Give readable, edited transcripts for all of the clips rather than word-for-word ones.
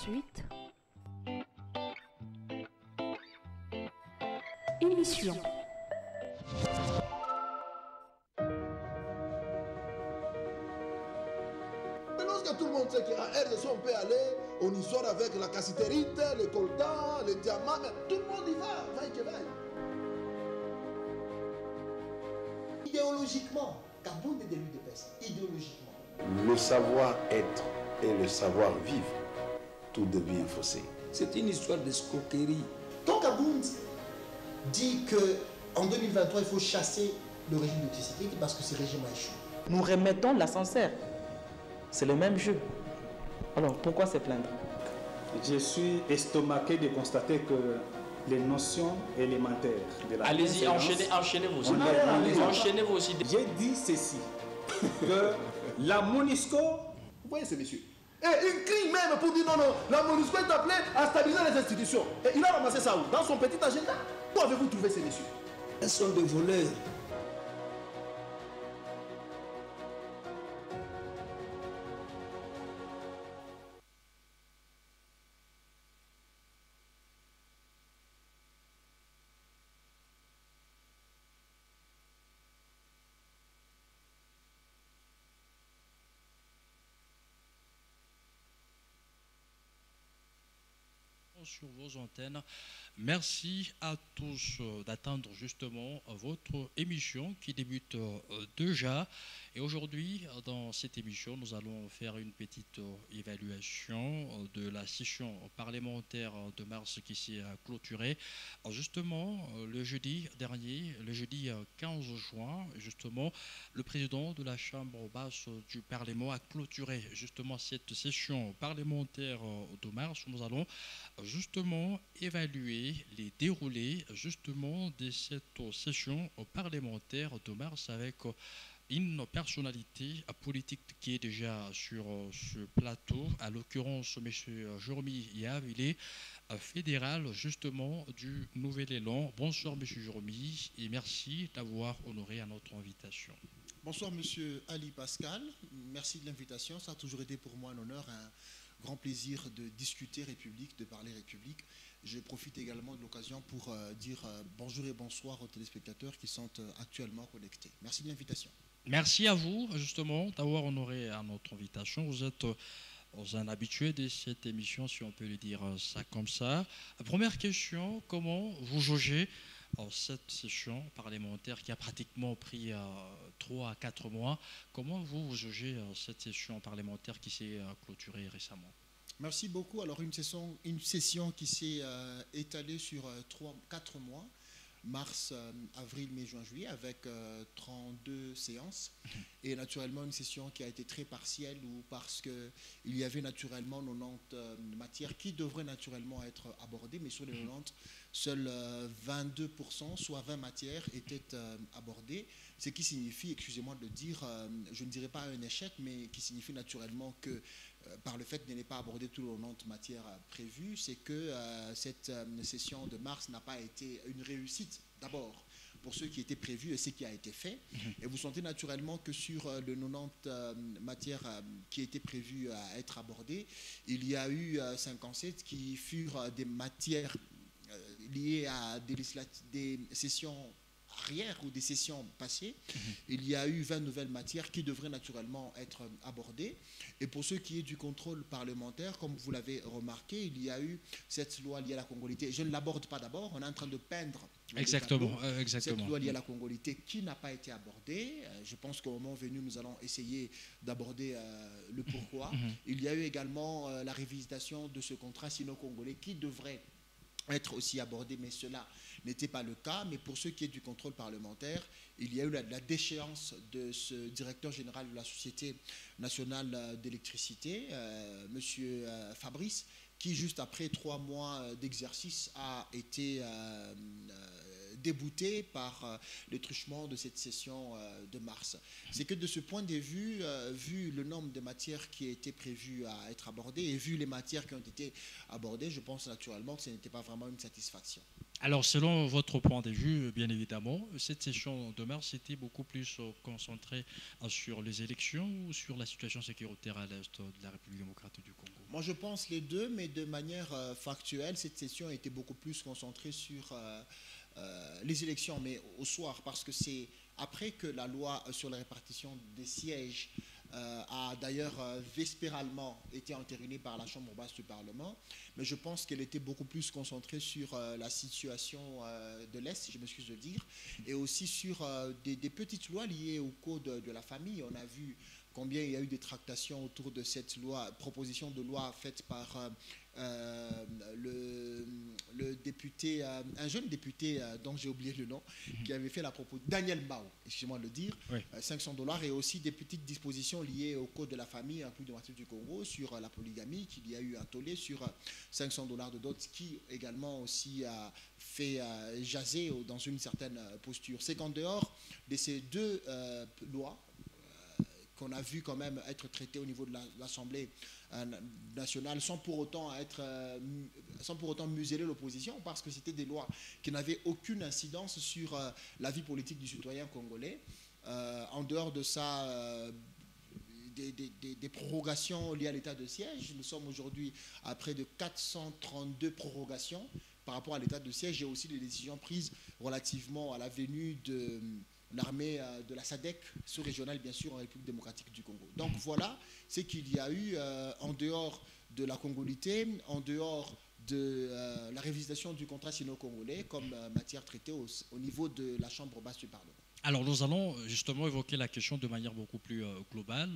Suite. Émission. Lorsque tout le monde sait qu'à RDC on peut aller, on y sort avec la cassiterite, le coltan, le diamant, mais tout le monde y va, vaille que vaille. Idéologiquement, Kabound est de l'UDPS, idéologiquement. Le savoir-être et le savoir-vivre, tout devient faussé. C'est une histoire d'escroquerie. Quand Kabound dit qu'en 2023, il faut chasser le régime de Tshisekedi parce que ce régime a échoué. Nous remettons l'ascenseur. C'est le même jeu. Alors pourquoi se plaindre? Je suis estomaqué de constater que les notions élémentaires de la allez-y, enchaînez vos idées. Enchaînez vos idées. J'ai dit ceci, que la MONUSCO... Vous voyez ce monsieur? Et il crie même pour dire non, non, la MONUSCO est appelée à stabiliser les institutions. Et il a ramassé ça où? Dans son petit agenda. Où avez-vous trouvé ces messieurs? Elles sont des voleurs. Sur vos antennes. Merci à tous d'attendre justement votre émission qui débute déjà. Et aujourd'hui, dans cette émission, nous allons faire une petite évaluation de la session parlementaire de mars qui s'est clôturée. Justement, le jeudi dernier, le jeudi 15 juin, justement, le président de la Chambre basse du Parlement a clôturé justement cette session parlementaire de mars. Nous allons justement évaluer les déroulés justement de cette session parlementaire de mars avec une personnalité politique qui est déjà sur ce plateau, à l'occurrence M. Jérôme Yav, il est fédéral justement du Nouvel Élan. Bonsoir M. Jérôme et merci d'avoir honoré à notre invitation. Bonsoir Monsieur Ali Pascal, merci de l'invitation, ça a toujours été pour moi un honneur, un grand plaisir de discuter République, de parler République. Je profite également de l'occasion pour dire bonjour et bonsoir aux téléspectateurs qui sont actuellement connectés. Merci de l'invitation. Merci à vous justement d'avoir honoré à notre invitation. Vous êtes un habitué de cette émission, si on peut le dire ça comme ça. Première question, comment vous jaugez cette session parlementaire qui a pratiquement pris 3 à 4 mois? Comment vous jaugez cette session parlementaire qui s'est clôturée récemment? Merci beaucoup. Alors une session qui s'est étalée sur 4 mois, mars, avril, mai, juin, juillet, avec 32 séances. Et naturellement une session qui a été très partielle parce qu'il y avait naturellement 90 matières qui devraient naturellement être abordées, mais sur les 90, seuls 22%, soit 20 matières, étaient abordées. Ce qui signifie, excusez-moi de le dire, je ne dirais pas un échec, mais qui signifie naturellement que par le fait de ne pas aborder toutes les 90 matières prévues, c'est que cette session de mars n'a pas été une réussite, d'abord, pour ce qui était prévu et ce qui a été fait. Et vous sentez naturellement que sur les 90 matières qui étaient prévues à être abordées, il y a eu 57 qui furent des matières liées à des sessions arrière ou des sessions passées. Il y a eu 20 nouvelles matières qui devraient naturellement être abordées. Et pour ce qui est du contrôle parlementaire, comme vous l'avez remarqué, il y a eu cette loi liée à la congolité. Je ne l'aborde pas d'abord, on est en train de peindre. Exactement. Cette loi liée à la congolité qui n'a pas été abordée. Je pense qu'au moment venu, nous allons essayer d'aborder le pourquoi. Il y a eu également la révisitation de ce contrat sino-congolais qui devrait être aussi abordé, mais cela n'était pas le cas. Mais pour ce qui est du contrôle parlementaire, il y a eu la déchéance de ce directeur général de la Société nationale d'électricité, Monsieur Fabrice, qui juste après 3 mois d'exercice a été débouté par le truchement de cette session de mars. C'est que de ce point de vue, vu le nombre de matières qui étaient prévues à être abordées et vu les matières qui ont été abordées, je pense naturellement que ce n'était pas vraiment une satisfaction. Alors, selon votre point de vue, bien évidemment, cette session de mars était beaucoup plus concentrée sur les élections ou sur la situation sécuritaire à l'est de la République démocratique du Congo? Moi, je pense les deux, mais de manière factuelle, cette session a été beaucoup plus concentrée sur les élections, mais au soir, parce que c'est après que la loi sur la répartition des sièges a d'ailleurs vespéralement été entérinée par la Chambre basse du Parlement, mais je pense qu'elle était beaucoup plus concentrée sur la situation de l'Est, si je m'excuse de le dire, et aussi sur des petites lois liées au code de la famille. On a vu combien il y a eu des tractations autour de cette loi, proposition de loi faite par le député, un jeune député dont j'ai oublié le nom, qui avait fait la proposition, Daniel Mao, excusez-moi de le dire, oui. $500, et aussi des petites dispositions liées au code de la famille en République démocratique du Congo, sur la polygamie, qu'il y a eu un tollé sur $500 de dot, qui également aussi a fait jaser dans une certaine posture. C'est qu'en dehors de ces deux lois, qu'on a vu quand même être traité au niveau de l'Assemblée nationale sans pour autant museler l'opposition, parce que c'était des lois qui n'avaient aucune incidence sur la vie politique du citoyen congolais. En dehors de ça, des prorogations liées à l'état de siège. Nous sommes aujourd'hui à près de 432 prorogations par rapport à l'état de siège, et aussi des décisions prises relativement à la venue de l'armée de la SADC, sous-régionale bien sûr, en République démocratique du Congo. Donc voilà ce qu'il y a eu en dehors de la congolité, en dehors de la révisation du contrat sino-congolais comme matière traitée au niveau de la Chambre basse du Parlement. Alors nous allons justement évoquer la question de manière beaucoup plus globale.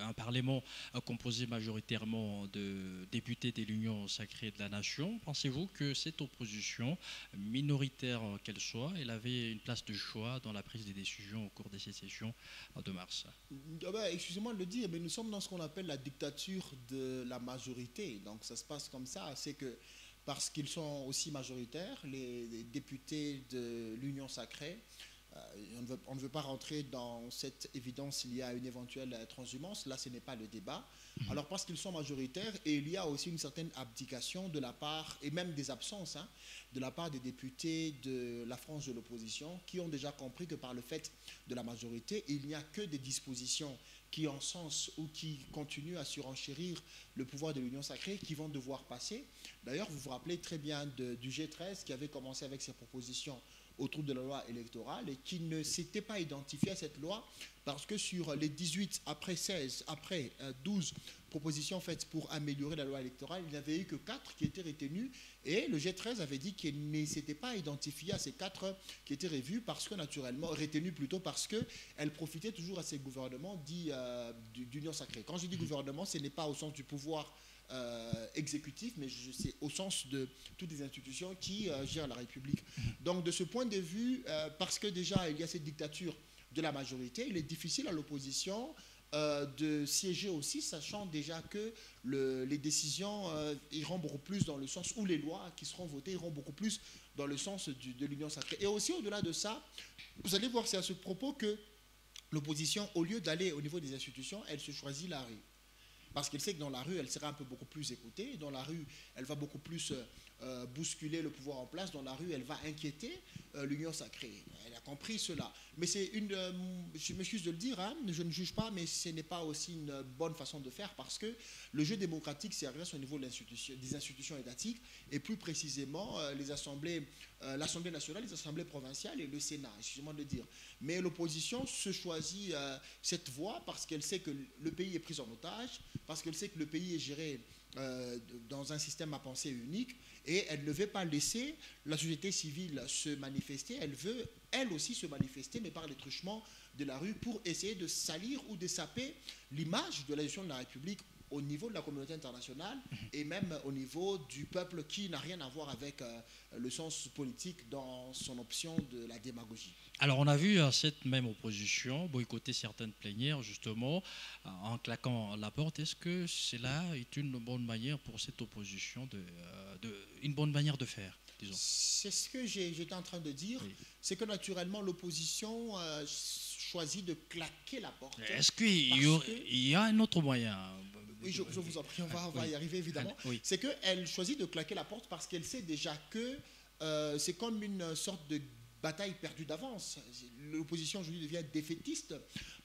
Un Parlement composé majoritairement de députés de l'Union sacrée de la nation. Pensez-vous que cette opposition, minoritaire qu'elle soit, elle avait une place de choix dans la prise des décisions au cours de ces sessions de mars? Excusez-moi de le dire, mais nous sommes dans ce qu'on appelle la dictature de la majorité. Donc ça se passe comme ça, c'est que parce qu'ils sont aussi majoritaires, les députés de l'Union sacrée, on ne veut pas rentrer dans cette évidence liée à une éventuelle transhumance. Là, ce n'est pas le débat. Alors, parce qu'ils sont majoritaires, et il y a aussi une certaine abdication de la part, et même des absences, de la part des députés de la frange de l'opposition, qui ont déjà compris que par le fait de la majorité, il n'y a que des dispositions qui encensent ou qui continuent à surenchérir le pouvoir de l'Union sacrée qui vont devoir passer. D'ailleurs, vous vous rappelez très bien du G13 qui avait commencé avec ses propositions autour de la loi électorale et qui ne s'était pas identifié à cette loi parce que sur les 18, après 16, après 12 propositions faites pour améliorer la loi électorale, il n'y avait eu que 4 qui étaient retenues et le G13 avait dit qu'il ne s'était pas identifié à ces 4 qui étaient retenus parce qu'elles profitaient toujours à ces gouvernements dits d'union sacrée. Quand je dis gouvernement, ce n'est pas au sens du pouvoir exécutif, mais c'est au sens de toutes les institutions qui gèrent la République. Donc de ce point de vue, parce que déjà il y a cette dictature de la majorité, il est difficile à l'opposition de siéger aussi, sachant déjà que les décisions iront beaucoup plus dans le sens où les lois qui seront votées iront beaucoup plus dans le sens de l'union sacrée. Et aussi au-delà de ça, vous allez voir, c'est à ce propos que l'opposition, au lieu d'aller au niveau des institutions, elle se choisit la rue. Parce qu'elle sait que dans la rue, elle sera un peu beaucoup plus écoutée. Dans la rue, elle va beaucoup plus bousculer le pouvoir en place. Dans la rue, elle va inquiéter l'union sacrée. Elle a compris cela. Mais c'est une... je m'excuse de le dire, je ne juge pas, mais ce n'est pas aussi une bonne façon de faire parce que le jeu démocratique s'exerce au niveau des institutions étatiques et plus précisément l'Assemblée nationale, les assemblées provinciales et le Sénat, excusez-moi de le dire. Mais l'opposition se choisit cette voie parce qu'elle sait que le pays est pris en otage, parce qu'elle sait que le pays est géré dans un système à pensée unique et elle ne veut pas laisser la société civile se manifester, elle veut elle aussi se manifester mais par les truchements de la rue pour essayer de salir ou de saper l'image de la gestion de la République au niveau de la communauté internationale et même au niveau du peuple qui n'a rien à voir avec le sens politique dans son option de la démagogie. Alors on a vu cette même opposition boycotter certaines plénières justement en claquant la porte. Est-ce que cela est une bonne manière pour cette opposition, une bonne manière de faire, disons? C'est ce que j'étais en train de dire, oui. C'est que naturellement l'opposition choisit de claquer la porte. Est-ce qu'il y a un autre moyen? Oui, je vous en prie, on va y arriver évidemment. Oui. C'est qu'elle choisit de claquer la porte parce qu'elle sait déjà que c'est comme une sorte de bataille perdue d'avance. L'opposition aujourd'hui devient défaitiste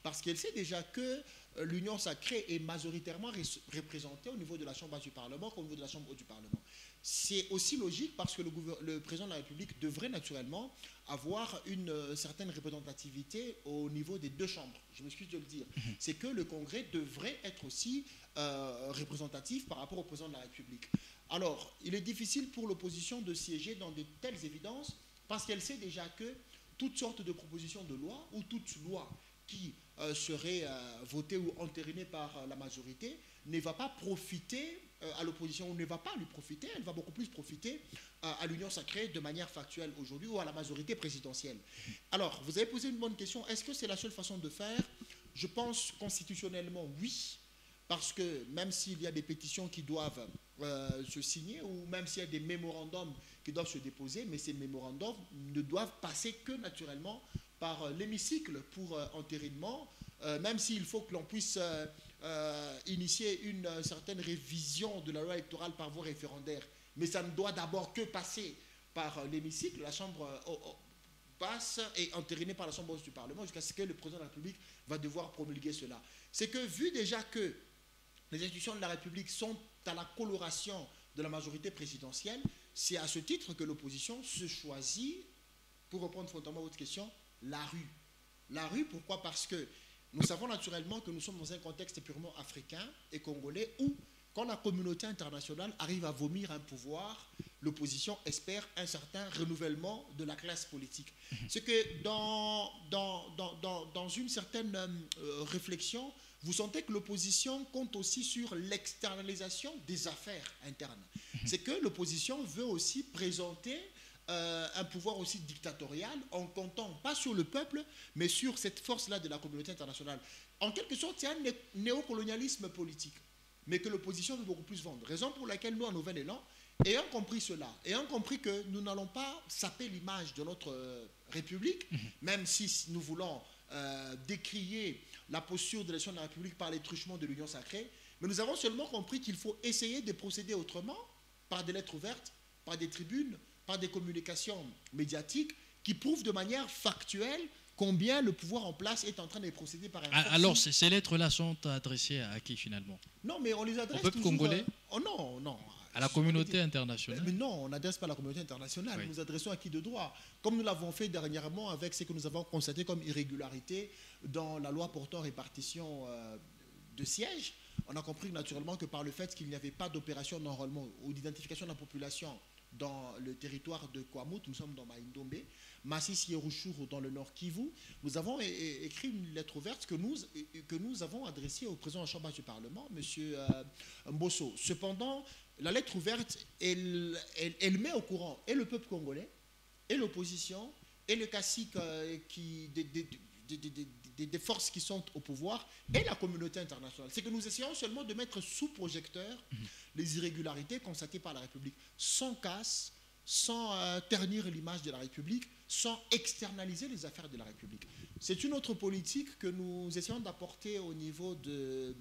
parce qu'elle sait déjà que l'Union sacrée est majoritairement représentée au niveau de la Chambre du Parlement qu'au niveau de la Chambre haute du Parlement. C'est aussi logique parce que le président de la République devrait naturellement avoir une certaine représentativité au niveau des deux chambres. Je m'excuse de le dire. C'est que le Congrès devrait être aussi représentatif par rapport au président de la République. Alors, il est difficile pour l'opposition de siéger dans de telles évidences parce qu'elle sait déjà que toutes sortes de propositions de loi ou toute loi qui serait votée ou entérinée par la majorité ne va pas profiter à l'opposition, ou ne va pas lui profiter, elle va beaucoup plus profiter à l'Union sacrée de manière factuelle aujourd'hui ou à la majorité présidentielle. Alors, vous avez posé une bonne question, est-ce que c'est la seule façon de faire? Je pense constitutionnellement oui, parce que même s'il y a des pétitions qui doivent se signer, ou même s'il y a des mémorandums qui doivent se déposer, mais ces mémorandums ne doivent passer que naturellement par l'hémicycle pour entérinement, même s'il faut que l'on puisse initier une certaine révision de la loi électorale par voie référendaire. Mais ça ne doit d'abord que passer par l'hémicycle, la Chambre passe et entériné par la Chambre haute du Parlement jusqu'à ce que le président de la République va devoir promulguer cela. C'est que vu déjà que les institutions de la République sont à la coloration de la majorité présidentielle, c'est à ce titre que l'opposition se choisit, pour répondre frontalement à votre question, la rue. La rue, pourquoi? Parce que nous savons naturellement que nous sommes dans un contexte purement africain et congolais où, quand la communauté internationale arrive à vomir un pouvoir, l'opposition espère un certain renouvellement de la classe politique. C'est que dans une certaine réflexion, vous sentez que l'opposition compte aussi sur l'externalisation des affaires internes. C'est que l'opposition veut aussi présenter un pouvoir aussi dictatorial en comptant pas sur le peuple, mais sur cette force-là de la communauté internationale. En quelque sorte, c'est un néocolonialisme politique, mais que l'opposition veut beaucoup plus vendre. Raison pour laquelle nous, en Nouvel Élan, ayant compris cela, ayant compris que nous n'allons pas saper l'image de notre République, même si nous voulons décrier la posture de l'élection de la République par les truchements de l'Union sacrée, mais nous avons seulement compris qu'il faut essayer de procéder autrement, par des lettres ouvertes, par des tribunes, par des communications médiatiques qui prouvent de manière factuelle combien le pouvoir en place est en train de procéder par un... Alors, ces lettres-là sont adressées à qui finalement? Non, mais on les adresse au peuple toujours, congolais? Oh non, non. À la communauté internationale? Mais non, on n'adresse pas à la communauté internationale. Oui. Nous adressons à qui de droit? Comme nous l'avons fait dernièrement avec ce que nous avons constaté comme irrégularité dans la loi portant répartition de sièges. On a compris naturellement que par le fait qu'il n'y avait pas d'opération d'enrôlement ou d'identification de la population dans le territoire de Kwamut, nous sommes dans Maïndombe, Masisi et Ruchuru dans le nord Kivu, nous avons écrit une lettre ouverte que nous avons adressée au président de la Chambre du Parlement, M. Mbosso. Cependant, la lettre ouverte, elle met au courant et le peuple congolais, et l'opposition, et le cacique des forces qui sont au pouvoir, et la communauté internationale. C'est que nous essayons seulement de mettre sous projecteur les irrégularités constatées par la République, sans casse, sans ternir l'image de la République, sans externaliser les affaires de la République. C'est une autre politique que nous essayons d'apporter au niveau de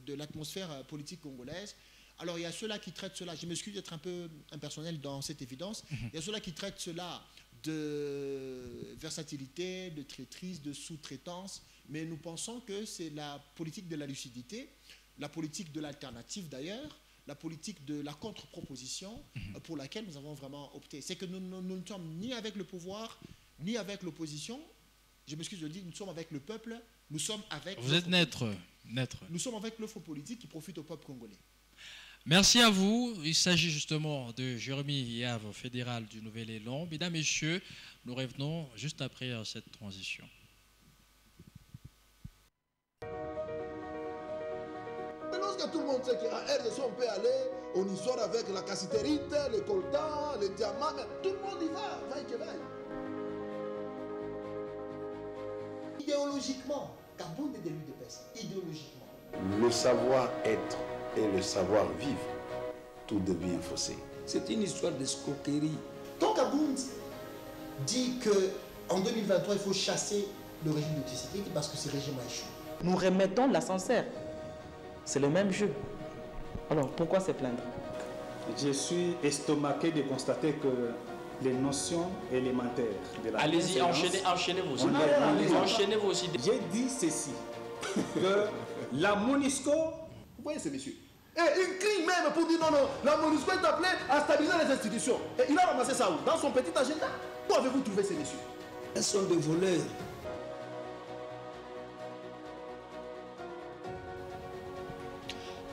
l'atmosphère politique congolaise. Alors, il y a ceux-là qui traitent cela, je m'excuse d'être un peu impersonnel dans cette évidence, il y a ceux-là qui traitent cela de versatilité, de traîtrise, de sous-traitance, mais nous pensons que c'est la politique de la lucidité, la politique de l'alternative d'ailleurs, la politique de la contre-proposition pour laquelle nous avons vraiment opté. C'est que nous ne sommes ni avec le pouvoir, ni avec l'opposition. Je m'excuse de le dire, nous sommes avec le peuple, nous sommes avec... Vous êtes naître. Nous sommes avec l'offre politique qui profite au peuple congolais. Merci à vous. Il s'agit justement de Jérémy Yave, fédéral du Nouvel Élan. Mesdames, Messieurs, nous revenons juste après cette transition. Mais lorsque tout le monde sait qu'à RDC, on peut aller, on y sort avec la cassiterite, le coltan, le diamant, mais tout le monde y va, vaille que vaille. Idéologiquement, Kabound est de l'UDPS, idéologiquement. Le savoir-être et le savoir-vivre, tout devient faussé. C'est une histoire d'escroquerie. Quand Kabound dit qu'en 2023, il faut chasser le régime de Tshisekedi parce que ce régime a échoué. Nous remettons l'ascenseur. C'est le même jeu. Alors, pourquoi se plaindre? Je suis estomaqué de constater que les notions élémentaires de la Allez-y, bienséance. enchaînez vos On les- Enchaînez vos idées. J'ai dit ceci, que la MONUSCO, Vous voyez ce monsieur. Et il crie même pour dire non, non, la MONUSCO est appelée à stabiliser les institutions. Et il a ramassé ça où? Dans son petit agenda. Où avez-vous trouvé ces messieurs? Elles sont des voleurs.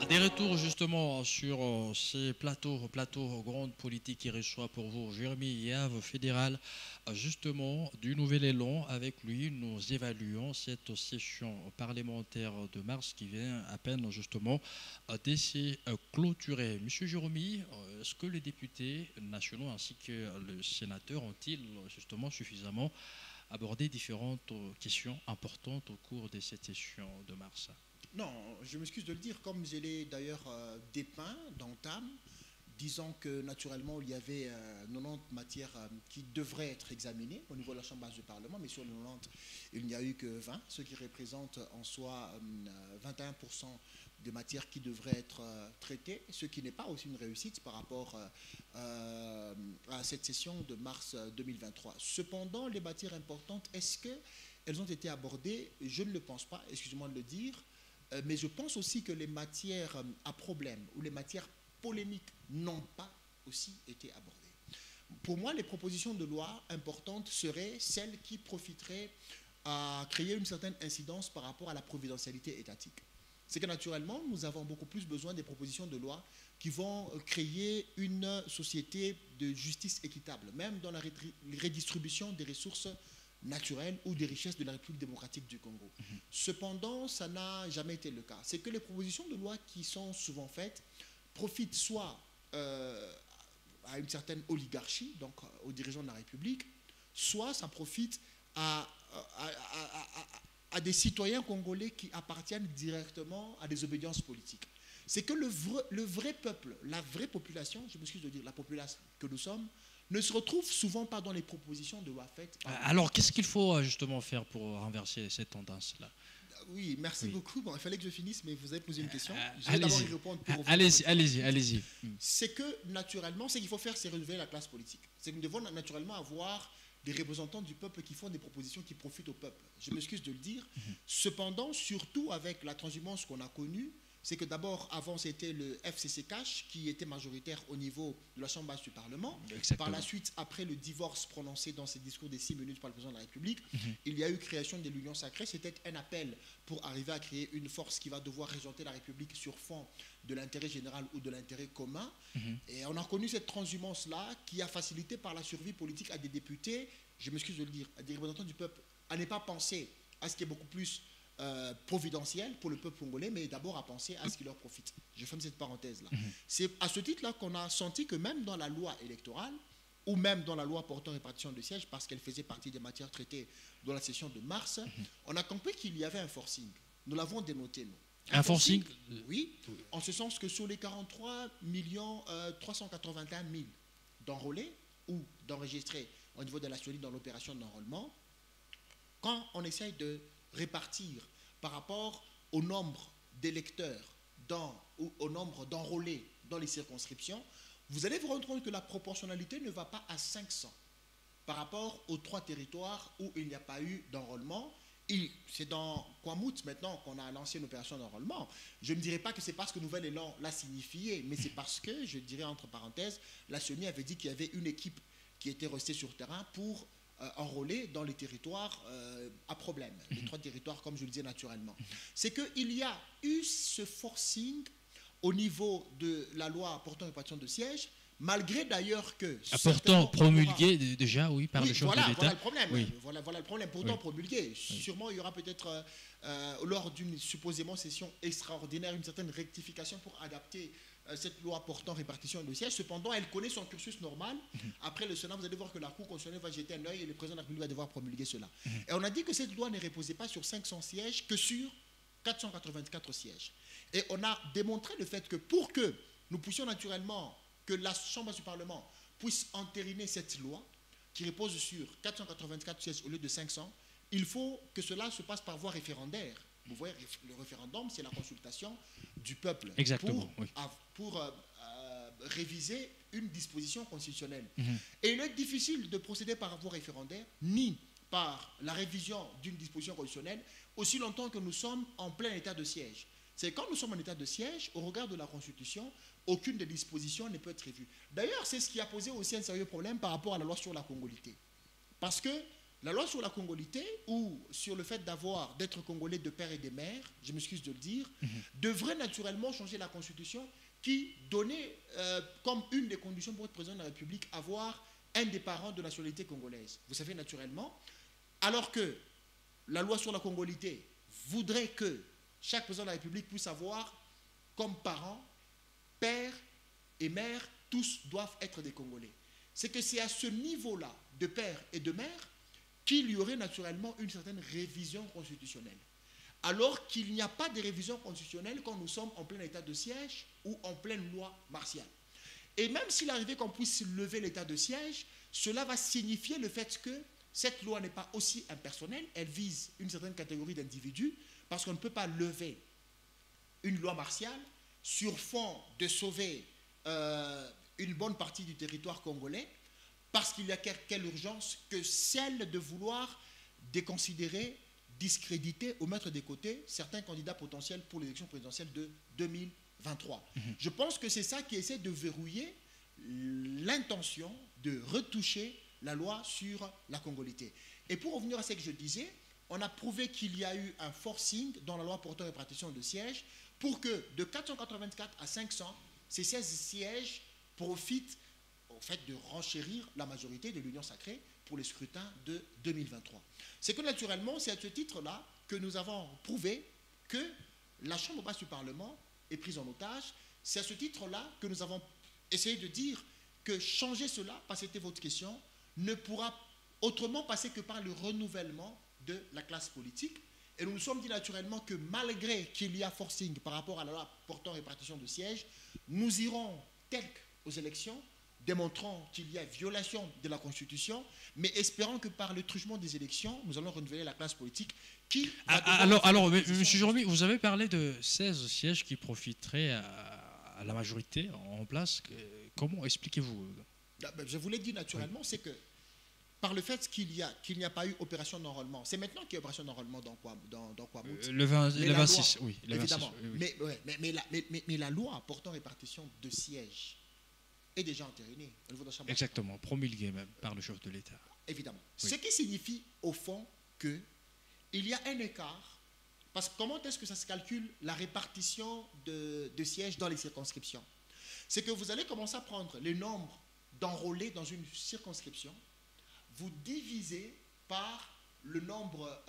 Des retours justement sur ces plateaux grandes politiques qui reçoit pour vous Jérémy Yave, fédéral, justement du Nouvel Élan. Avec lui, nous évaluons cette session parlementaire de mars qui vient à peine justement d'essayer clôturer. Monsieur Jérémy, est-ce que les députés nationaux ainsi que les sénateurs ont-ils justement suffisamment abordé différentes questions importantes au cours de cette session de mars? Non, je m'excuse de le dire, comme je l'ai d'ailleurs dépeint d'entame, disant que naturellement il y avait 90 matières qui devraient être examinées au niveau de la Chambre basse du Parlement, mais sur les 90, il n'y a eu que 20, ce qui représente en soi 21% des matières qui devraient être traitées, ce qui n'est pas aussi une réussite par rapport à cette session de mars 2023. Cependant, les matières importantes, est-ce qu'elles ont été abordées? Je ne le pense pas, excusez-moi de le dire. Mais je pense aussi que les matières à problème ou les matières polémiques n'ont pas aussi été abordées. Pour moi, les propositions de loi importantes seraient celles qui profiteraient à créer une certaine incidence par rapport à la providentialité étatique. C'est que naturellement, nous avons beaucoup plus besoin des propositions de loi qui vont créer une société de justice équitable, même dans la redistribution des ressources naturelles ou des richesses de la République démocratique du Congo. Cependant, ça n'a jamais été le cas. C'est que les propositions de loi qui sont souvent faites profitent soit à une certaine oligarchie, donc aux dirigeants de la République, soit ça profite à des citoyens congolais qui appartiennent directement à des obédiences politiques. C'est que le vrai peuple, la vraie population, je m'excuse de dire la population que nous sommes, ne se retrouve souvent pas dans les propositions de loi faites. Alors, qu'est-ce qu'il faut justement faire pour renverser cette tendance-là? Oui, merci beaucoup. Bon, il fallait que je finisse, mais vous avez posé une question. Je vais Allez-y. d'abord y répondre pour Allez-y. C'est que, naturellement, ce qu'il faut faire, c'est relever la classe politique. C'est que nous devons naturellement avoir des représentants du peuple qui font des propositions qui profitent au peuple. Je m'excuse de le dire. Cependant, surtout avec la transhumance qu'on a connue, c'est que d'abord, avant, c'était le FCC Cash qui était majoritaire au niveau de la Chambre basse du Parlement. Exactement. Par la suite, après le divorce prononcé dans ses discours des 6 minutes par le président de la République, il y a eu création de l'Union sacrée. C'était un appel pour arriver à créer une force qui va devoir régenter la République sur fond de l'intérêt général ou de l'intérêt commun. Et on a connu cette transhumance-là qui a facilité par la survie politique à des députés, je m'excuse de le dire, à des représentants du peuple, à ne pas penser à ce qui est beaucoup plus providentiel pour le peuple congolais, mais d'abord à penser à ce qui leur profite. Je ferme cette parenthèse-là. C'est à ce titre-là qu'on a senti que même dans la loi électorale, ou même dans la loi portant répartition de sièges, parce qu'elle faisait partie des matières traitées dans la session de mars, on a compris qu'il y avait un forcing. Nous l'avons dénoté, nous. Un forcing? Oui, en ce sens que sur les 43 381 000 d'enrôlés ou d'enregistrés au niveau de la SOLI dans l'opération d'enrôlement, quand on essaye de répartir par rapport au nombre d'électeurs ou au nombre d'enrôlés dans les circonscriptions, vous allez vous rendre compte que la proportionnalité ne va pas à 500 par rapport aux 3 territoires où il n'y a pas eu d'enrôlement. C'est dans Kwamut maintenant qu'on a lancé une opération d'enrôlement. Je ne dirais pas que c'est parce que Nouvel Élan l'a signifié, mais c'est parce que, je dirais entre parenthèses, la CENI avait dit qu'il y avait une équipe qui était restée sur terrain pour enrôler dans les territoires à problème, les 3 territoires comme je le disais naturellement. C'est qu'il y a eu ce forcing au niveau de la loi portant répartition de sièges, malgré d'ailleurs que... Pourtant promulgué déjà, oui, par le chef de l'État. Voilà le problème. Oui. Voilà le problème. Pourtant promulgué. Sûrement, il y aura peut-être, lors d'une supposément session extraordinaire, une certaine rectification pour adapter cette loi portant répartition de sièges. Cependant, elle connaît son cursus normal. Après le Sénat, vous allez voir que la Cour constitutionnelle va jeter un œil et le président de la République va devoir promulguer cela. Et on a dit que cette loi ne reposait pas sur 500 sièges que sur 484 sièges. Et on a démontré le fait que pour que nous puissions naturellement, que la Chambre du Parlement puisse entériner cette loi qui repose sur 484 sièges au lieu de 500, il faut que cela se passe par voie référendaire. Vous voyez, le référendum, c'est la consultation du peuple. Exactement, pour réviser une disposition constitutionnelle. Et il est difficile de procéder par voie référendaire, ni par la révision d'une disposition constitutionnelle, aussi longtemps que nous sommes en plein état de siège. C'est quand nous sommes en état de siège, au regard de la Constitution, aucune des dispositions ne peut être revue. D'ailleurs, c'est ce qui a posé aussi un sérieux problème par rapport à la loi sur la congolité. Parce que la loi sur la congolité, ou sur le fait d'être congolais de père et de mère, je m'excuse de le dire, devrait naturellement changer la Constitution qui donnait comme une des conditions pour être président de la République avoir un des parents de nationalité congolaise. Vous savez, naturellement, alors que la loi sur la congolité voudrait que chaque président de la République puisse avoir comme parents, père et mère, tous doivent être des Congolais. C'est que c'est à ce niveau-là, de père et de mère, qu'il y aurait naturellement une certaine révision constitutionnelle. Alors qu'il n'y a pas de révision constitutionnelle quand nous sommes en plein état de siège ou en pleine loi martiale. Et même s'il arrivait qu'on puisse lever l'état de siège, cela va signifier le fait que cette loi n'est pas aussi impersonnelle, elle vise une certaine catégorie d'individus, parce qu'on ne peut pas lever une loi martiale sur fond de sauver une bonne partie du territoire congolais, parce qu'il y a quelle urgence que celle de vouloir déconsidérer, discréditer ou mettre de côté certains candidats potentiels pour l'élection présidentielle de 2023. Je pense que c'est ça qui essaie de verrouiller l'intention de retoucher la loi sur la congolité. Et pour revenir à ce que je disais, on a prouvé qu'il y a eu un forcing dans la loi portant répartition de sièges pour que de 484 à 500, ces 16 sièges profitent au fait de renchérir la majorité de l'Union sacrée pour les scrutins de 2023. C'est que naturellement, c'est à ce titre-là que nous avons prouvé que la Chambre basse du Parlement est prise en otage. C'est à ce titre-là que nous avons essayé de dire que changer cela, parce que c'était votre question, ne pourra autrement passer que par le renouvellement de la classe politique. Et nous nous sommes dit naturellement que malgré qu'il y a forcing par rapport à la loi portant répartition de sièges, nous irons tels aux élections, démontrant qu'il y a violation de la Constitution, mais espérant que par le truchement des élections, nous allons renouveler la classe politique qui... Alors, M. Jérôme, vous avez parlé de 16 sièges qui profiteraient à la majorité en place. Comment expliquez-vous? Je vous l'ai dit naturellement, c'est que par le fait qu'il n'y a pas eu opération d'enrôlement, c'est maintenant qu'il y a opération d'enrôlement dans Kwamut. Le 26, oui. Évidemment. 26, oui. Mais la loi portant répartition de sièges est déjà entérinée au niveau de la Chambre. Exactement, promulguée même par le chef de l'État. Évidemment. Oui. Ce qui signifie au fond qu'il y a un écart, parce que comment est-ce que ça se calcule la répartition de sièges dans les circonscriptions? C'est que vous allez commencer à prendre le nombre d'enrôlés dans une circonscription, vous divisez par le nombre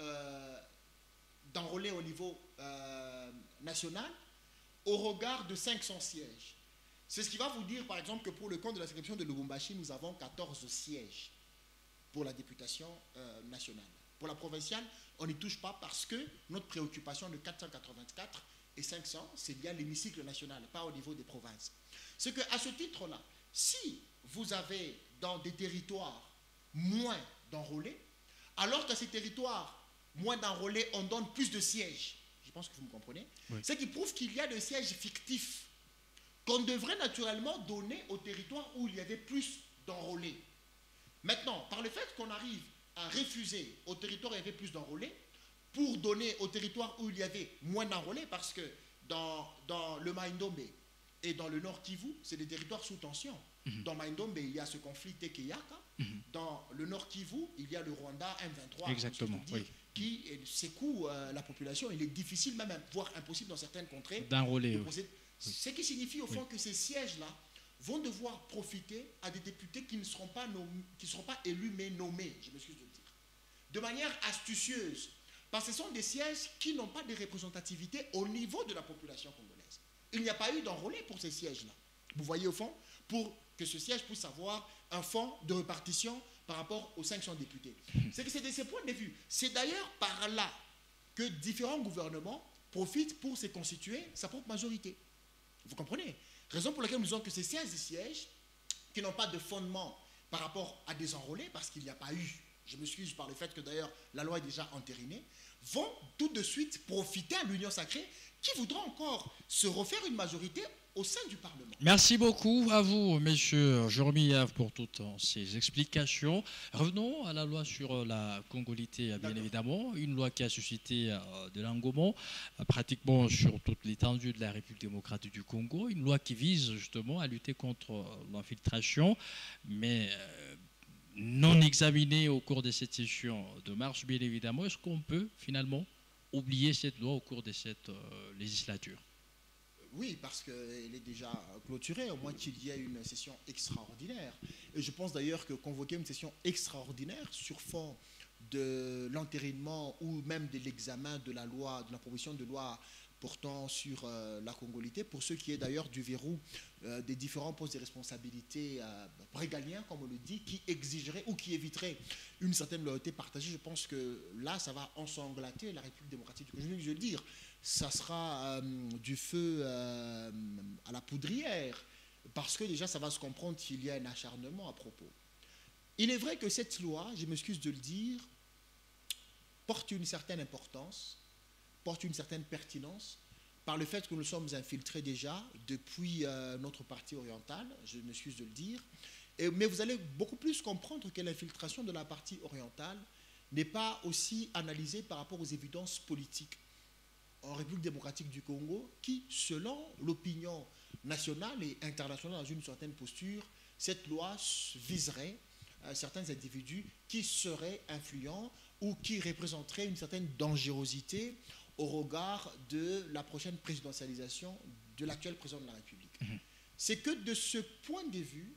d'enrôlés au niveau national au regard de 500 sièges. C'est ce qui va vous dire, par exemple, que pour le compte de la circonscription de Lubumbashi, nous avons 14 sièges pour la députation nationale. Pour la provinciale, on n'y touche pas parce que notre préoccupation de 484 et 500, c'est bien l'hémicycle national, pas au niveau des provinces. C'est qu'à ce titre-là, si vous avez dans des territoires moins d'enrôlés, alors qu'à ces territoires moins d'enrôlés, on donne plus de sièges, je pense que vous me comprenez, oui. Ce qui prouve qu'il y a des sièges fictifs qu'on devrait naturellement donner aux territoires où il y avait plus d'enrôlés. Maintenant, par le fait qu'on arrive à refuser aux territoires où il y avait plus d'enrôlés, pour donner aux territoires où il y avait moins d'enrôlés, parce que dans le Maïndombe et dans le Nord Kivu, c'est des territoires sous tension. Dans Maïndombe, il y a ce conflit Tekeyaka. Dans le Nord Kivu, il y a le Rwanda M23. Exactement, oui. Qui secoue la population. Il est difficile, même voire impossible dans certaines contrées, d'enrôler. Oui. Ce qui signifie au fond que ces sièges-là vont devoir profiter à des députés qui ne seront pas élus mais nommés, je m'excuse de le dire, de manière astucieuse, parce que ce sont des sièges qui n'ont pas de représentativité au niveau de la population congolaise. Il n'y a pas eu d'enrôlés pour ces sièges-là. Vous voyez au fond, pour que ce siège puisse avoir un fonds de répartition par rapport aux 500 députés. C'est que c'est de ce point de vue. C'est d'ailleurs par là que différents gouvernements profitent pour se constituer sa propre majorité. Vous comprenez? Raison pour laquelle nous disons que ces 16 sièges qui n'ont pas de fondement par rapport à des enrôlés, parce qu'il n'y a pas eu je m'excuse par le fait que d'ailleurs la loi est déjà entérinée, vont tout de suite profiter à l'Union sacrée qui voudra encore se refaire une majorité au sein du Parlement. Merci beaucoup à vous, messieurs Jérémy Yave, pour toutes ces explications. Revenons à la loi sur la congolité, bien évidemment. Une loi qui a suscité de l'engouement pratiquement sur toute l'étendue de la République démocratique du Congo. Une loi qui vise justement à lutter contre l'infiltration, mais non examinée au cours de cette session de mars, bien évidemment. Est-ce qu'on peut finalement oublier cette loi au cours de cette législature? Oui, parce qu'elle est déjà clôturée, au moins qu'il y ait une session extraordinaire. Et je pense d'ailleurs que convoquer une session extraordinaire sur fond de l'entérinement ou même de l'examen de la loi, de la proposition de loi portant sur la congolité, pour ce qui est d'ailleurs du verrou des différents postes de responsabilité régaliens, comme on le dit, qui exigerait ou qui éviterait une certaine loyauté partagée, je pense que là, ça va ensanglanter la République démocratique du Congo. Je veux dire, ça sera du feu à la poudrière, parce que déjà, ça va se comprendre qu'il y a un acharnement à propos. Il est vrai que cette loi, je m'excuse de le dire, porte une certaine importance, porte une certaine pertinence, par le fait que nous sommes infiltrés déjà depuis notre partie orientale, je m'excuse de le dire, mais vous allez beaucoup plus comprendre que l'infiltration de la partie orientale n'est pas aussi analysée par rapport aux évidences politiques en République démocratique du Congo, qui, selon l'opinion nationale et internationale dans une certaine posture, cette loi viserait certains individus qui seraient influents ou qui représenteraient une certaine dangerosité au regard de la prochaine présidentialisation de l'actuel président de la République. C'est que de ce point de vue,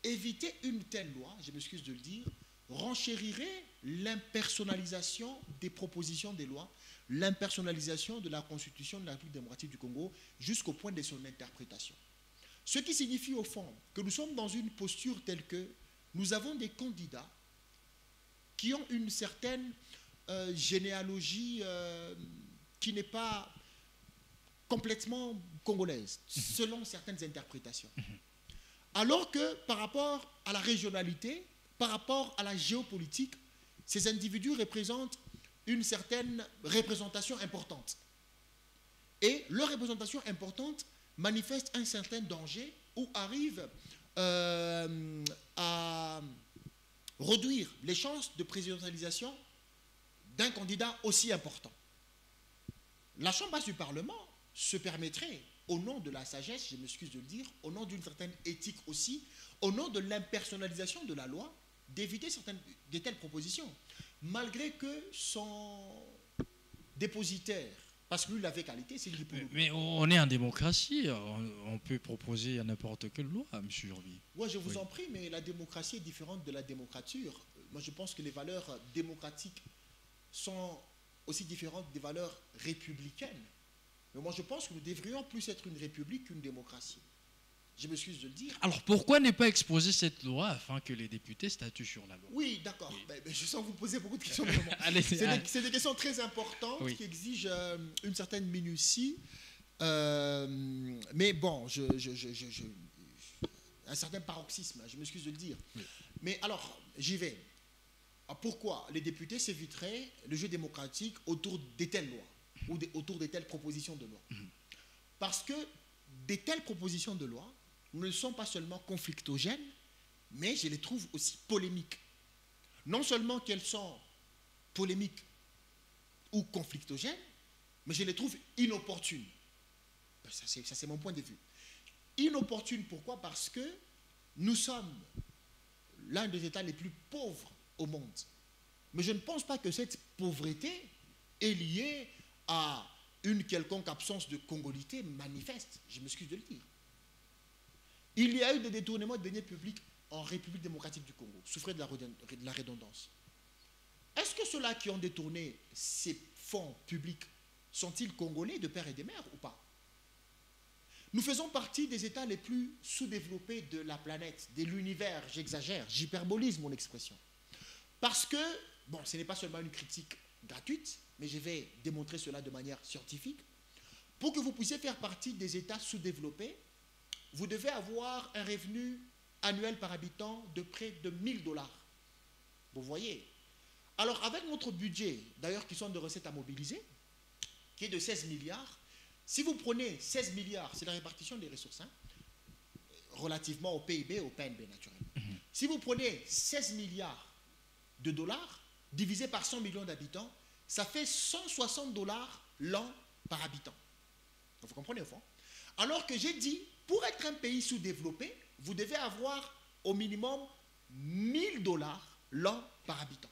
éviter une telle loi, je m'excuse de le dire, renchérirait l'impersonnalisation des propositions des lois, l'impersonnalisation de la Constitution de la République démocratique du Congo jusqu'au point de son interprétation. Ce qui signifie au fond que nous sommes dans une posture telle que nous avons des candidats qui ont une certaine généalogie qui n'est pas complètement congolaise, selon certaines interprétations. Alors que par rapport à la régionalité, par rapport à la géopolitique, ces individus représentent une certaine représentation importante. Et leur représentation importante manifeste un certain danger ou arrive à réduire les chances de présidentialisation d'un candidat aussi important. La Chambre basse du Parlement se permettrait, au nom de la sagesse, je m'excuse de le dire, au nom d'une certaine éthique aussi, au nom de l'impersonnalisation de la loi, d'éviter de telles propositions. Malgré que son dépositaire, parce que lui, il avait qualité, c'est lui pour nous. Mais on est en démocratie, on peut proposer à n'importe quelle loi, M. Urbi. Oui, je vous en prie, mais la démocratie est différente de la démocrature. Moi, je pense que les valeurs démocratiques sont aussi différentes des valeurs républicaines. Mais moi, je pense que nous devrions plus être une république qu'une démocratie. Je m'excuse de le dire. Alors, pourquoi ne pas exposer cette loi afin que les députés statuent sur la loi? Oui, d'accord. Oui. Mais je sens que vous posez beaucoup de questions. C'est des questions très importantes qui exigent une certaine minutie. Mais bon, un certain paroxysme, je m'excuse de le dire. Oui. Mais alors, j'y vais. Pourquoi les députés s'éviteraient le jeu démocratique autour de telles lois ou autour de telles propositions de loi? Parce que de telles propositions de loi ne sont pas seulement conflictogènes, mais je les trouve aussi polémiques. Non seulement qu'elles sont polémiques ou conflictogènes, mais je les trouve inopportunes. Ça, c'est mon point de vue. Inopportunes, pourquoi? Parce que nous sommes l'un des États les plus pauvres au monde. Mais je ne pense pas que cette pauvreté est liée à une quelconque absence de congolité manifeste. Je m'excuse de le dire. Il y a eu des détournements de deniers publics en République démocratique du Congo. Souffrez de la redondance. Est-ce que ceux-là qui ont détourné ces fonds publics sont-ils congolais de père et de mère ou pas? Nous faisons partie des États les plus sous-développés de la planète, de l'univers, j'exagère, j'hyperbolise mon expression. Parce que, bon, ce n'est pas seulement une critique gratuite, mais je vais démontrer cela de manière scientifique. Pour que vous puissiez faire partie des États sous-développés, vous devez avoir un revenu annuel par habitant de près de $1000. Vous voyez, Alors, avec notre budget, d'ailleurs, qui sont de recettes à mobiliser, qui est de 16 milliards, si vous prenez 16 milliards, c'est la répartition des ressources, hein, relativement au PIB, au PNB naturellement. Si vous prenez 16 milliards de dollars, divisé par 100 millions d'habitants, ça fait 160 dollars l'an par habitant. Vous comprenez au fond? Alors que j'ai dit, pour être un pays sous-développé, vous devez avoir au minimum 1000 dollars l'an par habitant.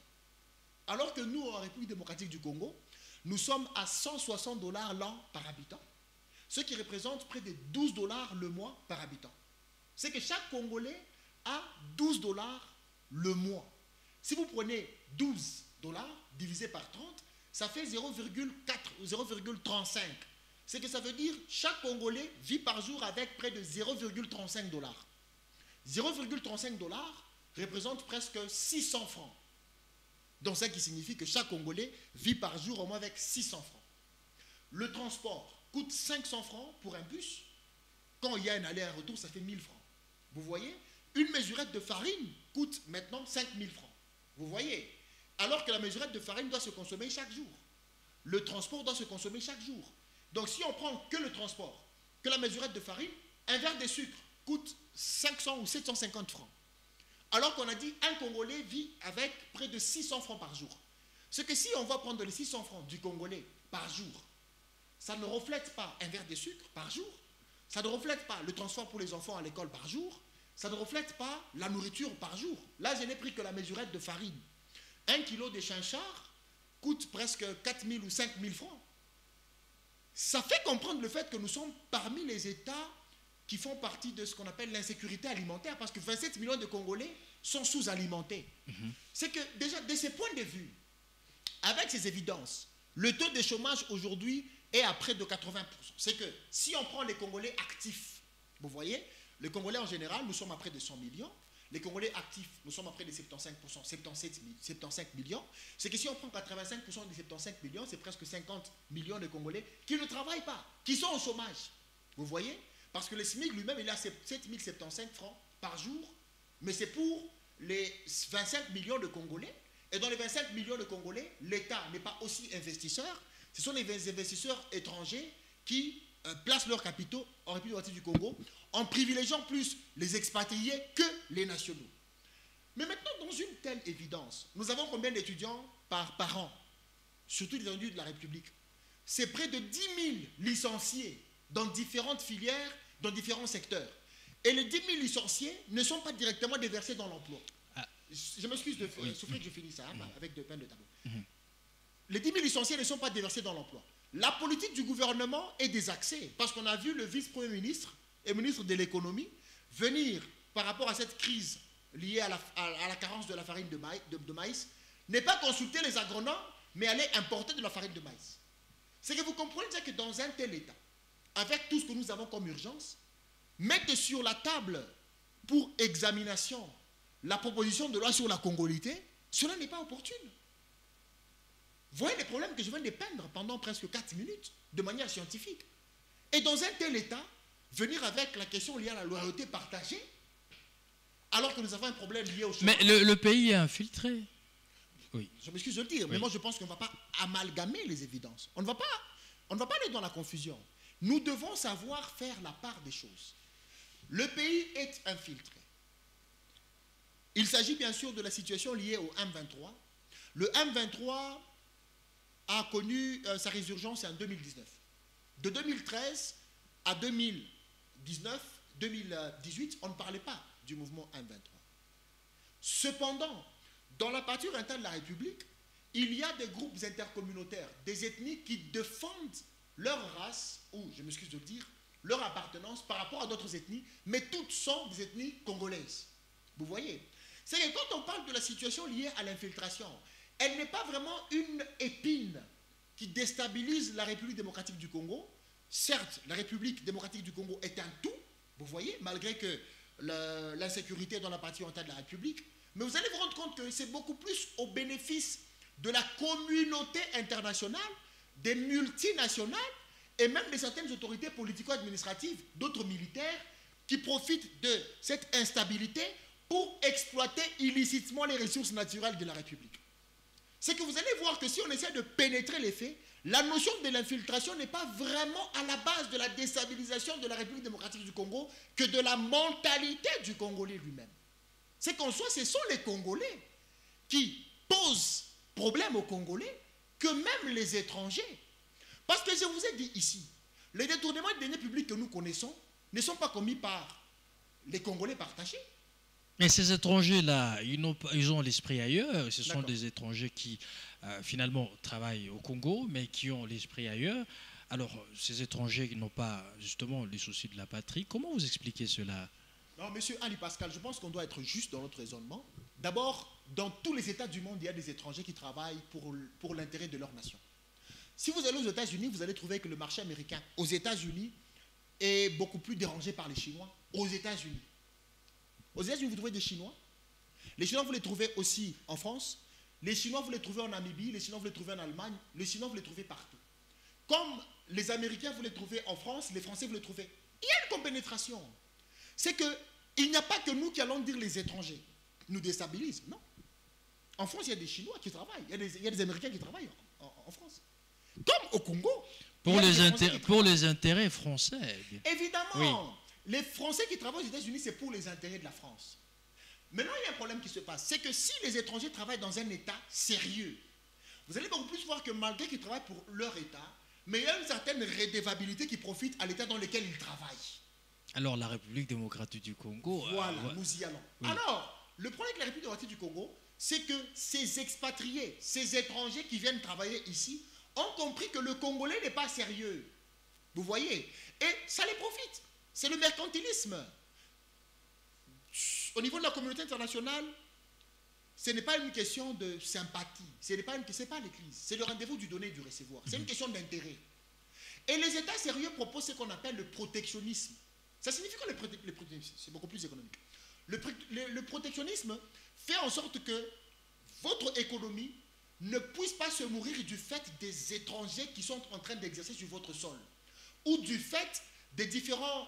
Alors que nous, en République démocratique du Congo, nous sommes à 160 dollars l'an par habitant, ce qui représente près de 12 dollars le mois par habitant. C'est que chaque Congolais a 12 dollars le mois. Si vous prenez 12 dollars divisé par 30, ça fait 0,4 ou 0,35. C'est que ça veut dire chaque Congolais vit par jour avec près de 0,35 dollars. 0,35 dollars représente presque 600 francs. Donc, ça qui signifie que chaque Congolais vit par jour au moins avec 600 francs. Le transport coûte 500 francs pour un bus. Quand il y a un aller et un retour, ça fait 1000 francs. Vous voyez? Une mesurette de farine coûte maintenant 5000 francs. Vous voyez? Alors que la mesurette de farine doit se consommer chaque jour. Le transport doit se consommer chaque jour. Donc, si on prend que le transport, que la mesurette de farine, un verre de sucre coûte 500 ou 750 francs. Alors qu'on a dit un Congolais vit avec près de 600 francs par jour. Ce que si on va prendre les 600 francs du Congolais par jour, ça ne reflète pas un verre de sucre par jour, ça ne reflète pas le transport pour les enfants à l'école par jour, ça ne reflète pas la nourriture par jour. Là, je n'ai pris que la mesurette de farine. 1 kilo de chinchard coûte presque 4000 ou 5000 francs. Ça fait comprendre le fait que nous sommes parmi les États qui font partie de ce qu'on appelle l'insécurité alimentaire, parce que 27 millions de Congolais sont sous-alimentés. C'est que déjà, de ces points de vue, avec ces évidences, le taux de chômage aujourd'hui est à près de 80%. C'est que si on prend les Congolais actifs, vous voyez, les Congolais en général, nous sommes à près de 100 millions. Les Congolais actifs, nous sommes à près de 75%, 75 millions. C'est que si on prend 85% des 75 millions, c'est presque 50 millions de Congolais qui ne travaillent pas, qui sont au chômage. Vous voyez? Parce que le SMIC lui-même, il a 7075 francs par jour, mais c'est pour les 25 millions de Congolais. Et dans les 25 millions de Congolais, l'État n'est pas aussi investisseur. Ce sont les investisseurs étrangers qui placent leurs capitaux en République démocratique du Congo en privilégiant plus les expatriés que les nationaux. Mais maintenant, dans une telle évidence, nous avons combien d'étudiants par an, surtout les étudiants de la République? C'est près de 10 000 licenciés dans différentes filières, dans différents secteurs. Et les 10 000 licenciés ne sont pas directement déversés dans l'emploi. Je m'excuse de souffrir que je finisse ça, avec deux peines de tableau. Les 10 000 licenciés ne sont pas déversés dans l'emploi. La politique du gouvernement est désaxée, parce qu'on a vu le vice-premier ministre et ministre de l'économie venir, par rapport à cette crise liée à la carence de la farine de maïs, n'est pas consulter les agronomes, mais aller importer de la farine de maïs. C'est que vous comprenez que dans un tel état, avec tout ce que nous avons comme urgence, mettre sur la table pour examination la proposition de loi sur la congolité, cela n'est pas opportun. Vous voyez les problèmes que je viens de peindre pendant presque 4 minutes, de manière scientifique. Et dans un tel état, venir avec la question liée à la loyauté partagée, alors que nous avons un problème lié au chômage. Mais le pays est infiltré. Oui. Je m'excuse de le dire, mais moi je pense qu'on ne va pas amalgamer les évidences. On ne va pas aller dans la confusion. Nous devons savoir faire la part des choses. Le pays est infiltré. Il s'agit bien sûr de la situation liée au M23. Le M23 a connu sa résurgence en 2019. De 2013 à 2018, on ne parlait pas du mouvement M23. Cependant, dans la pâture interne de la République, il y a des groupes intercommunautaires, des ethnies qui défendent leur race, ou, je m'excuse de le dire, leur appartenance par rapport à d'autres ethnies, mais toutes sont des ethnies congolaises. Vous voyez? C'est que quand on parle de la situation liée à l'infiltration, elle n'est pas vraiment une épine qui déstabilise la République démocratique du Congo. Certes, la République démocratique du Congo est un tout, vous voyez, malgré que l'insécurité dans la partie orientale de la République, mais vous allez vous rendre compte que c'est beaucoup plus au bénéfice de la communauté internationale, des multinationales et même de certaines autorités politico-administratives, d'autres militaires, qui profitent de cette instabilité pour exploiter illicitement les ressources naturelles de la République. c'est que vous allez voir que si on essaie de pénétrer les faits, la notion de l'infiltration n'est pas vraiment à la base de la déstabilisation de la République démocratique du Congo que de la mentalité du Congolais lui-même. C'est qu'en soi, ce sont les Congolais qui posent problème aux Congolais que même les étrangers. Parce que je vous ai dit ici, les détournements de deniers publics que nous connaissons ne sont pas commis par les Congolais partagés. Mais ces étrangers-là, ils ont l'esprit ailleurs. Ce sont des étrangers qui, finalement, travaillent au Congo, mais qui ont l'esprit ailleurs. Alors, ces étrangers qui n'ont pas, justement, les soucis de la patrie, comment vous expliquez cela? Non, monsieur Ali Pascal, je pense qu'on doit être juste dans notre raisonnement. D'abord, dans tous les États du monde, il y a des étrangers qui travaillent pour l'intérêt de leur nation. Si vous allez aux États-Unis, vous allez trouver que le marché américain aux États-Unis est beaucoup plus dérangé par les Chinois aux États-Unis. Aux États-Unis, vous trouvez des Chinois. Les Chinois, vous les trouvez aussi en France. Les Chinois, vous les trouvez en Namibie. Les Chinois, vous les trouvez en Allemagne. Les Chinois, vous les trouvez partout. Comme les Américains, vous les trouvez en France. Les Français, vous les trouvez. Il y a une compénétration. C'est qu'il n'y a pas que nous qui allons dire les étrangers nous déstabilisent. Non. En France, il y a des Chinois qui travaillent. Il y a des Américains qui travaillent en France. Comme au Congo. Pour les intérêts français. Évidemment. Oui. Les Français qui travaillent aux États-Unis, c'est pour les intérêts de la France. Maintenant, il y a un problème qui se passe. C'est que si les étrangers travaillent dans un État sérieux, vous allez beaucoup plus voir que malgré qu'ils travaillent pour leur État, mais il y a une certaine redevabilité qui profite à l'État dans lequel ils travaillent. Alors, la République démocratique du Congo... Voilà, nous y allons. Oui. Alors, le problème avec la République démocratique du Congo, c'est que ces expatriés, ces étrangers qui viennent travailler ici, ont compris que le Congolais n'est pas sérieux. Vous voyez? Et ça les profite. C'est le mercantilisme. Au niveau de la communauté internationale, ce n'est pas une question de sympathie. Ce n'est pas l'Église. C'est le rendez-vous du donner et du recevoir. C'est une question d'intérêt. Et les États sérieux proposent ce qu'on appelle le protectionnisme. Ça signifie quoi le protectionnisme? C'est beaucoup plus économique. Le protectionnisme fait en sorte que votre économie ne puisse pas se nourrir du fait des étrangers qui sont en train d'exercer sur votre sol. Ou du fait des différents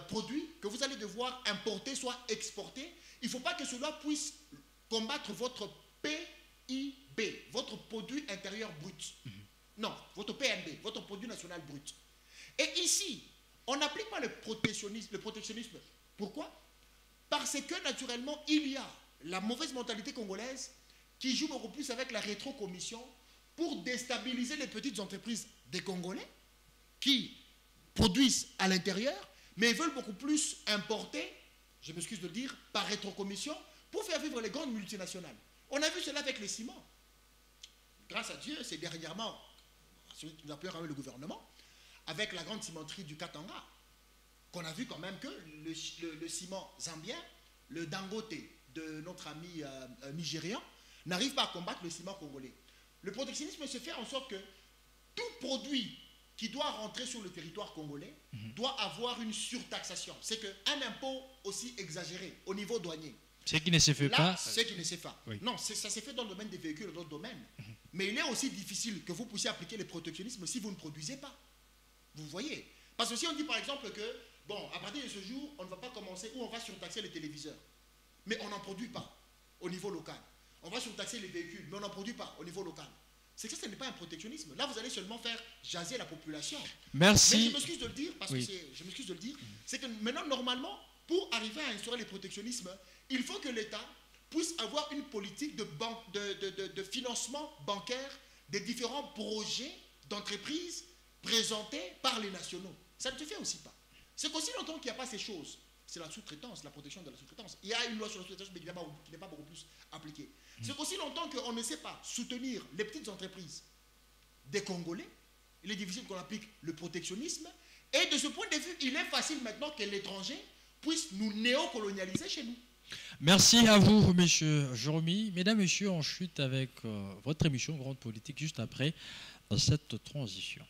produits que vous allez devoir importer, soit exporter. Il ne faut pas que cela puisse combattre votre PIB, votre produit intérieur brut. Non, votre PNB, votre produit national brut. Et ici, on n'applique pas le protectionnisme. Pourquoi? Parce que naturellement, il y a la mauvaise mentalité congolaise qui joue beaucoup plus avec la rétrocommission pour déstabiliser les petites entreprises des Congolais qui produisent à l'intérieur, mais veulent beaucoup plus importer, je m'excuse de le dire, par rétrocommission, pour faire vivre les grandes multinationales. On a vu cela avec les ciments. Grâce à Dieu, c'est dernièrement, nous appelons le gouvernement, avec la grande cimenterie du Katanga, qu'on a vu quand même que le ciment zambien, le Dangote de notre ami nigérian, n'arrive pas à combattre le ciment congolais. Le protectionnisme se fait en sorte que tout produit qui doit rentrer sur le territoire congolais doit avoir une surtaxation. C'est qu'un impôt aussi exagéré au niveau douanier. Ce qui ne se fait pas. Ce qui ne se fait pas. Oui. Non, ça se fait dans le domaine des véhicules et d'autres domaines. Mais il est aussi difficile que vous puissiez appliquer le protectionnisme si vous ne produisez pas. Vous voyez? Parce que si on dit par exemple que, bon, à partir de ce jour, on ne va pas commencer ou on va surtaxer les téléviseurs, mais on n'en produit pas au niveau local. On va surtaxer les véhicules, mais on n'en produit pas au niveau local. C'est que ce n'est pas un protectionnisme. Là, vous allez seulement faire jaser la population. Merci. Mais je m'excuse de le dire, parce que je m'excuse de le dire, c'est que maintenant, normalement, pour arriver à instaurer les protectionnismes, il faut que l'État puisse avoir une politique de financement bancaire des différents projets d'entreprise présentés par les nationaux. Ça ne se fait aussi pas. C'est qu'aussi longtemps qu'il n'y a pas ces choses, c'est la sous-traitance, la protection de la sous-traitance. Il y a une loi sur la sous-traitance, mais qui n'est pas beaucoup plus appliquée. C'est qu'aussi longtemps qu'on ne sait pas soutenir les petites entreprises des Congolais, il est difficile qu'on applique le protectionnisme. Et de ce point de vue, il est facile maintenant que l'étranger puisse nous néocolonialiser chez nous. Merci à vous, monsieur Joromi. Mesdames, messieurs, on chute avec votre émission Grande Politique juste après cette transition.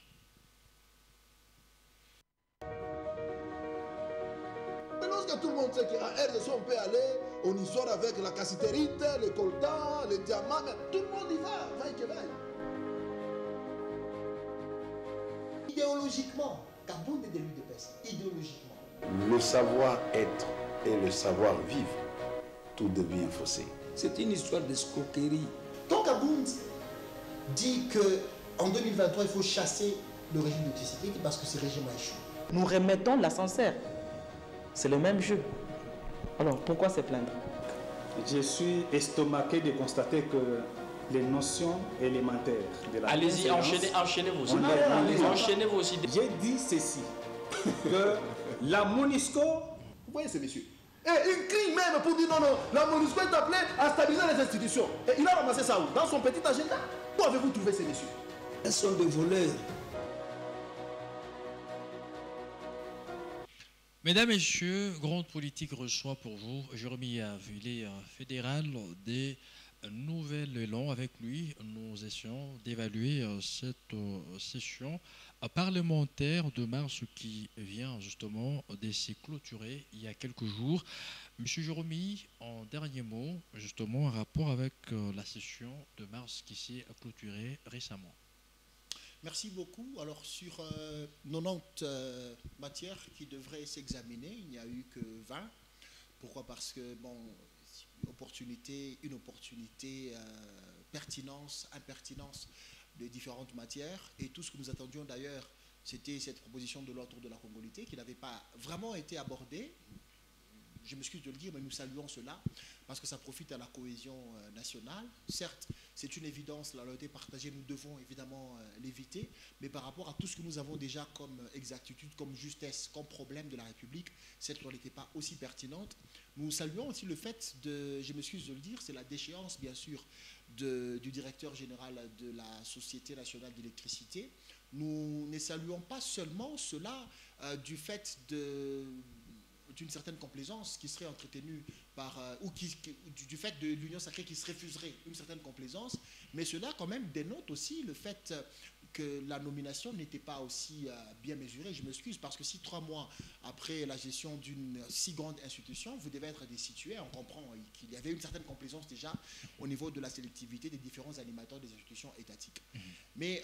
Que tout le monde sait qu'à RDC on peut aller, on y sort avec la cassiterite, le coltan, les diamants, mais tout le monde y va, vaille que vaille. Idéologiquement, Kabound est de l'UDPS, idéologiquement. Le savoir-être et le savoir-vivre, tout devient faussé. C'est une histoire d'escroquerie. Quand Kabound dit qu'en 2023, il faut chasser le régime de Tshisekedi parce que ce régime a échoué. Nous remettons l'ascenseur. C'est le même jeu. Alors pourquoi se plaindre? Je suis estomaqué de constater que les notions élémentaires de la Allez-y, enchaînez vos idées. Enchaînez vos idées. J'ai dit ceci, que la MONUSCO... Vous voyez ce monsieur? Il crie même pour dire non, non, la MONUSCO est appelée à stabiliser les institutions. Et il a ramassé ça où? Dans son petit agenda. Où avez-vous trouvé ces messieurs? Elles sont des voleurs. Mesdames, Messieurs, Grande Politique reçoit pour vous Jérémy Yave. Il est fédéral des Nouvel Élan. Avec lui, nous essayons d'évaluer cette session parlementaire de mars qui vient justement de se clôturer il y a quelques jours. Monsieur Jérémy, en dernier mot, justement, en rapport avec la session de mars qui s'est clôturée récemment. Merci beaucoup. Alors, sur 90 matières qui devraient s'examiner, il n'y a eu que 20. Pourquoi? Parce que, bon, une opportunité, pertinence, impertinence de différentes matières. Et tout ce que nous attendions d'ailleurs, c'était cette proposition de loi autour de la congolité qui n'avait pas vraiment été abordée. Je m'excuse de le dire, mais nous saluons cela parce que ça profite à la cohésion nationale. Certes, c'est une évidence, la loyauté partagée, nous devons évidemment l'éviter, mais par rapport à tout ce que nous avons déjà comme exactitude, comme justesse, comme problème de la République, cette loi n'était pas aussi pertinente. Nous saluons aussi le fait de, je m'excuse de le dire, c'est la déchéance bien sûr du directeur général de la Société nationale d'électricité. Nous ne saluons pas seulement cela du fait d'une certaine complaisance qui serait entretenue par, du fait de l'union sacrée qui se refuserait une certaine complaisance, mais cela quand même dénote aussi le fait que la nomination n'était pas aussi bien mesurée. Je m'excuse parce que si 3 mois après la gestion d'une si grande institution, vous devez être destitué, on comprend qu'il y avait une certaine complaisance déjà au niveau de la sélectivité des différents animateurs des institutions étatiques. Mais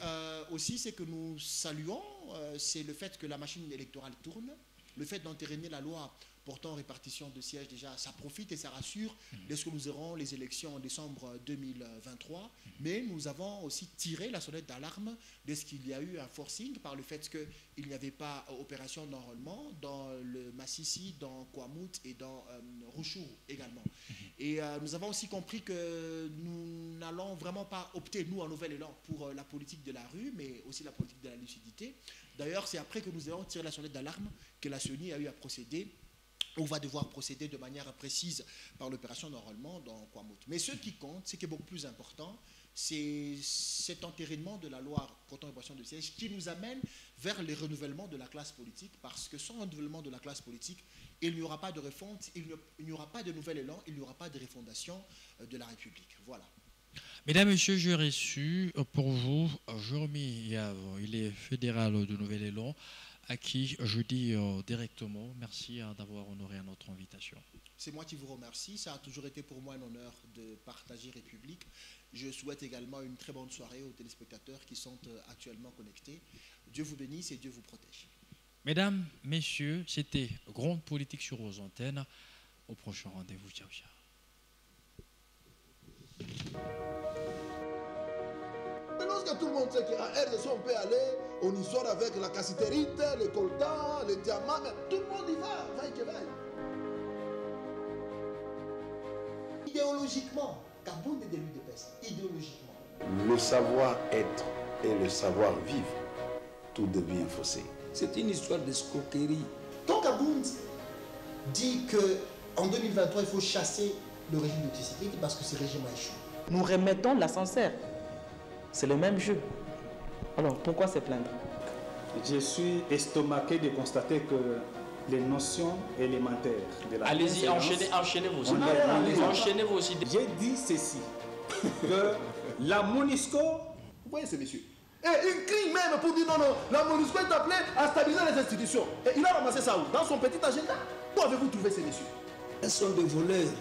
aussi, ce que nous saluons, c'est le fait que la machine électorale tourne. Le fait d'entériner la loi portant répartition de sièges, déjà, ça profite et ça rassure lorsque nous aurons les élections en décembre 2023. Mais nous avons aussi tiré la sonnette d'alarme dès qu'il y a eu un forcing par le fait qu'il n'y avait pas opération d'enrôlement dans le Massissi, dans Kouamout et dans Rouchou également. Et nous avons aussi compris que nous n'allons vraiment pas opter, nous, en Nouvel Élan, pour la politique de la rue, mais aussi la politique de la lucidité. D'ailleurs, c'est après que nous avons tiré la sonnette d'alarme que la CENI a eu à procéder, ou va devoir procéder de manière précise par l'opération d'enrôlement dans Kouamout. Mais ce qui compte, ce qui est beaucoup plus important, c'est cet entérinement de la loi portant répartition de sièges qui nous amène vers le renouvellement de la classe politique, parce que sans renouvellement de la classe politique, il n'y aura pas de refonte, il n'y aura pas de nouvel élan, il n'y aura pas de refondation de la République. Voilà. Mesdames, Messieurs, j'ai reçu pour vous Jérémy Yave. Il est fédéral de Nouvel Élan, à qui je dis directement merci d'avoir honoré à notre invitation. C'est moi qui vous remercie. Ça a toujours été pour moi un honneur de partager République. Je souhaite également une très bonne soirée aux téléspectateurs qui sont actuellement connectés. Dieu vous bénisse et Dieu vous protège. Mesdames, Messieurs, c'était Grande Politique sur vos antennes. Au prochain rendez-vous. Ciao, ciao. Mais lorsque tout le monde sait qu'à RDC on peut aller, on y sort avec la cassiterite, le coltan, le diamant, mais tout le monde y va, vaille que vaille. Idéologiquement, Kaboun est de l'UDPS, idéologiquement. Le savoir-être et le savoir-vivre, tout devient faussé. C'est une histoire d'escroquerie. Quand Kaboun dit qu'en 2023, il faut chasser le régime de Tshisekedi parce que ce régime a échoué. Nous remettons l'ascenseur. C'est le même jeu. Alors pourquoi se plaindre? Je suis estomaqué de constater que les notions élémentaires de la... Allez-y, enchaînez vos idées. Enchaînez vos idées. J'ai dit ceci, que la MONUSCO... Vous voyez ce monsieur? Il crie même pour dire non, non, la MONUSCO est appelée à stabiliser les institutions. Et il a ramassé ça où? Dans son petit agenda. Où avez-vous trouvé ces messieurs? Elles sont des voleurs.